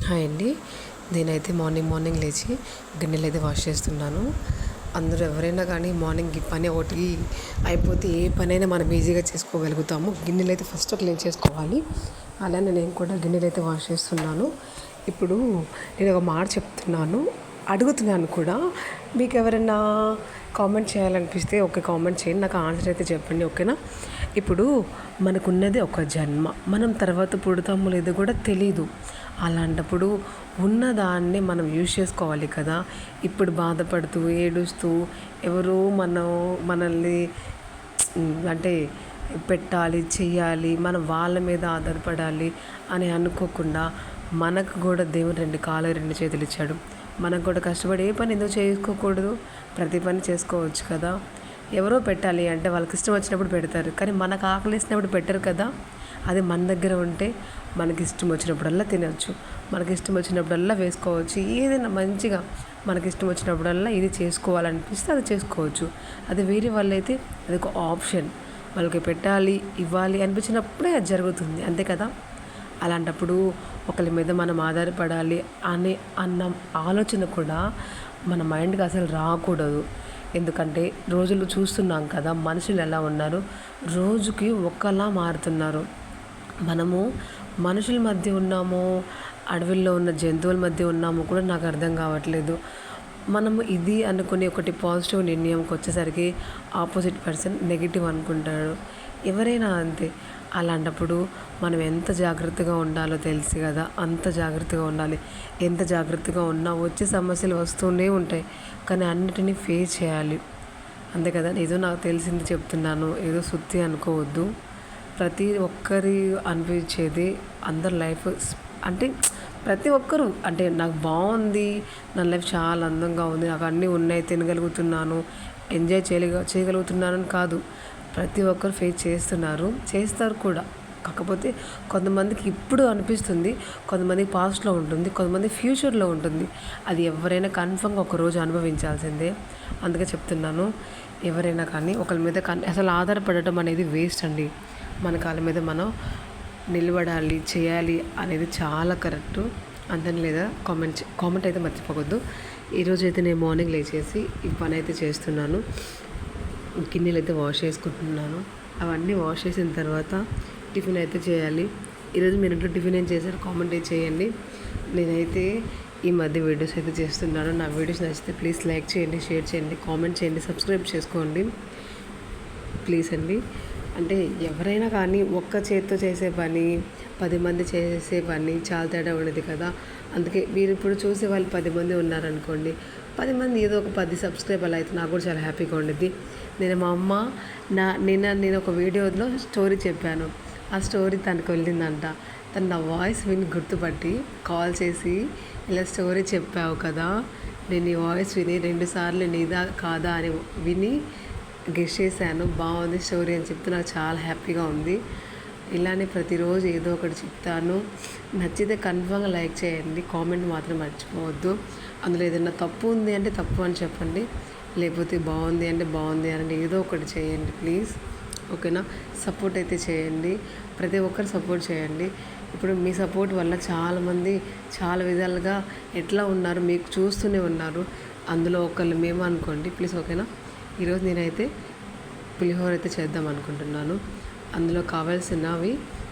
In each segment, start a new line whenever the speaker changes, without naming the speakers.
Hi అండి. నేనైతే morning లేచి గిన్నెలు అయితే వాష్ చేస్తున్నాను. అందరూ ఎవరైనా కానీ మార్నింగ్ ఈ పని ఒకటి అయిపోతే ఏ పనైనా మనం ఈజీగా చేసుకోగలుగుతాము. గిన్నెలు అయితే ఫస్ట్ క్లీన్ చేసుకోవాలి. అలానే నేను కూడా గిన్నెలు అయితే వాష్ చేస్తున్నాను. ఇప్పుడు నేను ఒక మాట చెప్తున్నాను, అడుగుతున్నాను కూడా. మీకు ఎవరైనా కామెంట్ చేయాలనిపిస్తే ఓకే, కామెంట్ చేయండి, నాకు ఆన్సర్ అయితే చెప్పండి, ఓకేనా? ఇప్పుడు మనకున్నది ఒక జన్మ, మనం తర్వాత పుడతామో లేదో కూడా తెలీదు. అలాంటప్పుడు ఉన్నదాన్ని మనం యూజ్ చేసుకోవాలి కదా. ఇప్పుడు బాధపడుతూ ఏడుస్తూ ఎవరో మనల్ని అంటే పెట్టాలి, చెయ్యాలి, మనం వాళ్ళ మీద ఆధారపడాలి అని అనుకోకుండా మనకు కూడా దేవుడు 2 కాళ్ళు 2 చేతులు ఇచ్చాడు. మనకు కూడా కష్టపడి ఏ పని ఎందుకు చేసుకోకూడదు? ప్రతి పని చేసుకోవచ్చు కదా. ఎవరో పెట్టాలి అంటే వాళ్ళకి ఇష్టం వచ్చినప్పుడు పెడతారు, కానీ మనకు ఆకలి వేసినప్పుడు పెట్టరు కదా. అది మన దగ్గర ఉంటే మనకి ఇష్టం వచ్చినప్పుడల్లా తినవచ్చు, మనకి ఇష్టం వచ్చినప్పుడల్లా వేసుకోవచ్చు. ఏదైనా మంచిగా మనకి ఇష్టం వచ్చినప్పుడల్లా ఇది చేసుకోవాలనిపిస్తే అది చేసుకోవచ్చు. అది వేరే వాళ్ళైతే అది ఒక ఆప్షన్, వాళ్ళకి పెట్టాలి ఇవ్వాలి అనిపించినప్పుడే అది జరుగుతుంది, అంతే కదా. అలాంటప్పుడు ఒకరి మీద మనం ఆధారపడాలి అన్న ఆలోచన కూడా మన మైండ్కి అసలు రాకూడదు. ఎందుకంటే రోజులు చూస్తున్నాం కదా, మనుషులు ఎలా ఉన్నారు, రోజుకి ఒక్కలా మారుతున్నారు. మనము మనుషుల మధ్య ఉన్నామో అడవుల్లో ఉన్న జంతువుల మధ్య ఉన్నామో కూడా నాకు అర్థం కావట్లేదు. మనము ఇది అనుకుని ఒకటి పాజిటివ్ నిర్ణయంకి వచ్చేసరికి ఆపోజిట్ పర్సన్ నెగిటివ్ అనుకుంటాడు. ఎవరైనా అంతే. అలాంటప్పుడు మనం ఎంత జాగ్రత్తగా ఉండాలో తెలుసు కదా, అంత జాగ్రత్తగా ఉండాలి. ఎంత జాగ్రత్తగా ఉన్నా వచ్చే సమస్యలు వస్తూనే ఉంటాయి, కానీ అన్నిటినీ ఫేస్ చేయాలి, అంతే కదా. ఏదో నాకు తెలిసింది చెప్తున్నాను, ఏదో సుత్తి అనుకోవద్దు. ప్రతి ఒక్కరి అనిపించేది అందరి లైఫ్ అంటే ప్రతి ఒక్కరు అంటే నాకు బాగుంది, నా లైఫ్ చాలా అందంగా ఉంది, నాకు అన్నీ ఉన్నాయి, తినగలుగుతున్నాను, ఎంజాయ్ చేయగలుగుతున్నాను అని కాదు. ప్రతి ఒక్కరు ఫేస్ చేస్తారు కూడా. కాకపోతే కొంతమందికి ఇప్పుడు అనిపిస్తుంది, కొంతమందికి పాస్ట్లో ఉంటుంది, కొంతమంది ఫ్యూచర్లో ఉంటుంది. అది ఎవరైనా కన్ఫర్మ్గా ఒకరోజు అనుభవించాల్సిందే. అందుకే చెప్తున్నాను, ఎవరైనా కానీ ఒకరి మీద అసలు ఆధారపడటం అనేది వేస్ట్ అండి. మన కాళ్ళ మీద మనం నిలబడాలి, చేయాలి అనేది చాలా కరెక్టు. అంతని లేదా కామెంట్ అయితే మర్చిపోవద్దు. ఈరోజు అయితే నేను మార్నింగ్ లేచేసి ఈ పని అయితే చేస్తున్నాను. గిన్నెలు అయితే వాష్ చేసుకుంటున్నాను. అవన్నీ వాష్ చేసిన తర్వాత టిఫిన్ అయితే చేయాలి. ఈరోజు మీరు ఇంట్లో టిఫిన్ ఏం చేశారు కామెంట్ అయితే చేయండి. నేనైతే ఈ మధ్య వీడియోస్ అయితే చేస్తున్నాను. నా వీడియోస్ నచ్చితే ప్లీజ్ లైక్ చేయండి, షేర్ చేయండి, కామెంట్ చేయండి, సబ్స్క్రైబ్ చేసుకోండి ప్లీజ్ అండి. అంటే ఎవరైనా కానీ ఒక్క చేత్తో చేసే పని 10 మంది చేసే పని చాలా తేడా ఉండేది కదా. అందుకే మీరు ఇప్పుడు చూసే వాళ్ళు 10 మంది ఉన్నారనుకోండి, 10 మంది ఏదో ఒక 10 సబ్స్క్రైబ్ అలా అయితే నాకు కూడా చాలా హ్యాపీగా ఉండేది. మా అమ్మ నేను ఒక వీడియోలో స్టోరీ చెప్పాను, ఆ స్టోరీ తనకు వెళ్ళిందంట. తను నా వాయిస్ విని గుర్తుపట్టి కాల్ చేసి, ఇలా స్టోరీ చెప్పావు కదా, నేను ఈ వాయిస్ విని 2 సార్లు నీదా కాదా అని విని గెస్ చేశాను, బాగుంది స్టోరీ అని చెప్తే నాకు చాలా హ్యాపీగా ఉంది. ఇలానే ప్రతిరోజు ఏదో ఒకటి చెప్తాను. నచ్చితే కన్ఫర్మ్గా లైక్ చేయండి, కామెంట్ మాత్రం మర్చిపోవద్దు. అందులో ఏదైనా తప్పు ఉంది అంటే తప్పు అని చెప్పండి, లేకపోతే బాగుంది అంటే బాగుంది అని ఏదో ఒకటి చేయండి ప్లీజ్, ఓకేనా. సపోర్ట్ అయితే చేయండి, ప్రతి ఒక్కరు సపోర్ట్ చేయండి. ఇప్పుడు మీ సపోర్ట్ వల్ల చాలామంది చాలా విధాలుగా ఎట్లా ఉన్నారు మీకు చూస్తూనే ఉన్నారు. అందులో ఒకళ్ళు మేము అనుకోండి ప్లీజ్, ఓకేనా. ఈరోజు నేనైతే పులిహోర అయితే చేద్దాం అనుకుంటున్నాను. అందులో కావాల్సినవి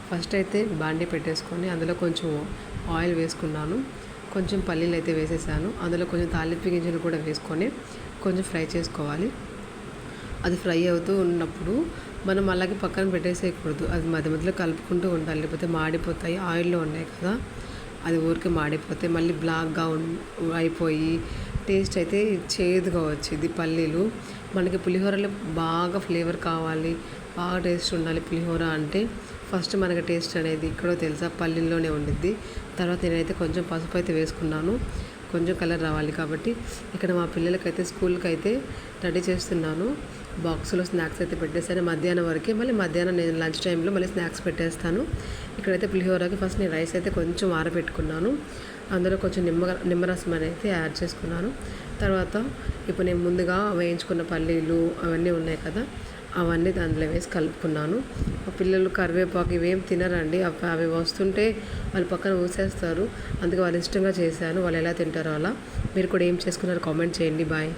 ఫస్ట్ అయితే బాండీ పెట్టేసుకొని అందులో కొంచెం ఆయిల్ వేసుకున్నాను, కొంచెం పల్లీలు అయితే వేసేసాను, అందులో కొంచెం తాలింపు గింజలు కూడా వేసుకొని కొంచెం ఫ్రై చేసుకోవాలి. అది ఫ్రై అవుతూ ఉన్నప్పుడు మనం అలాగే పక్కన పెట్టేసేయకూడదు, అది మధ్య మధ్యలో కలుపుకుంటూ ఉండాలి, లేకపోతే మాడిపోతాయి. ఆయిల్లో ఉన్నాయి కదా, అది ఊరికే మాడిపోతే మళ్ళీ బ్లాక్గా అయిపోయి టేస్ట్ అయితే చేదుగా వచ్చింది. పల్లీలు మనకి పులిహోరలో బాగా ఫ్లేవర్ కావాలి, బాగా టేస్ట్ ఉండాలి పులిహోర అంటే ఫస్ట్ మనకి టేస్ట్ అనేది ఇక్కడో తెలుసా, పల్లీల్లోనే ఉండిద్ది. తర్వాత నేనైతే కొంచెం పసుపు అయితే వేసుకున్నాను, కొంచెం కలర్ రావాలి కాబట్టి. ఇక్కడ మా పిల్లలకైతే స్కూల్కి అయితే రెడీ చేస్తున్నాను. బాక్స్లో స్నాక్స్ అయితే పెట్టేస్తాను మధ్యాహ్నం వరకే, మళ్ళీ మధ్యాహ్నం నేను లంచ్ టైంలో మళ్ళీ స్నాక్స్ పెట్టేస్తాను. ఇక్కడైతే పులిహోరకి ఫస్ట్ నేను రైస్ అయితే కొంచెం ఆరబెట్టుకున్నాను, అందులో కొంచెం నిమ్మరసం అయితే యాడ్ చేసుకున్నాను. తర్వాత ఇప్పుడు నేను ముందుగా వేయించుకున్న పల్లీలు అవన్నీ ఉన్నాయి కదా, అవన్నీ దాంట్లో వేసి కలుపుకున్నాను. మా పిల్లలు కరివేపాకు ఇవేం తినరండి. అవి వస్తుంటే వాళ్ళు పక్కన ఊసేస్తారు. అందుకే వాళ్ళు ఇష్టంగా చేశాను. వాళ్ళు ఎలా తింటారో అలా. మీరు కూడా ఏం చేసుకున్నారో కామెంట్ చేయండి. బాయ్.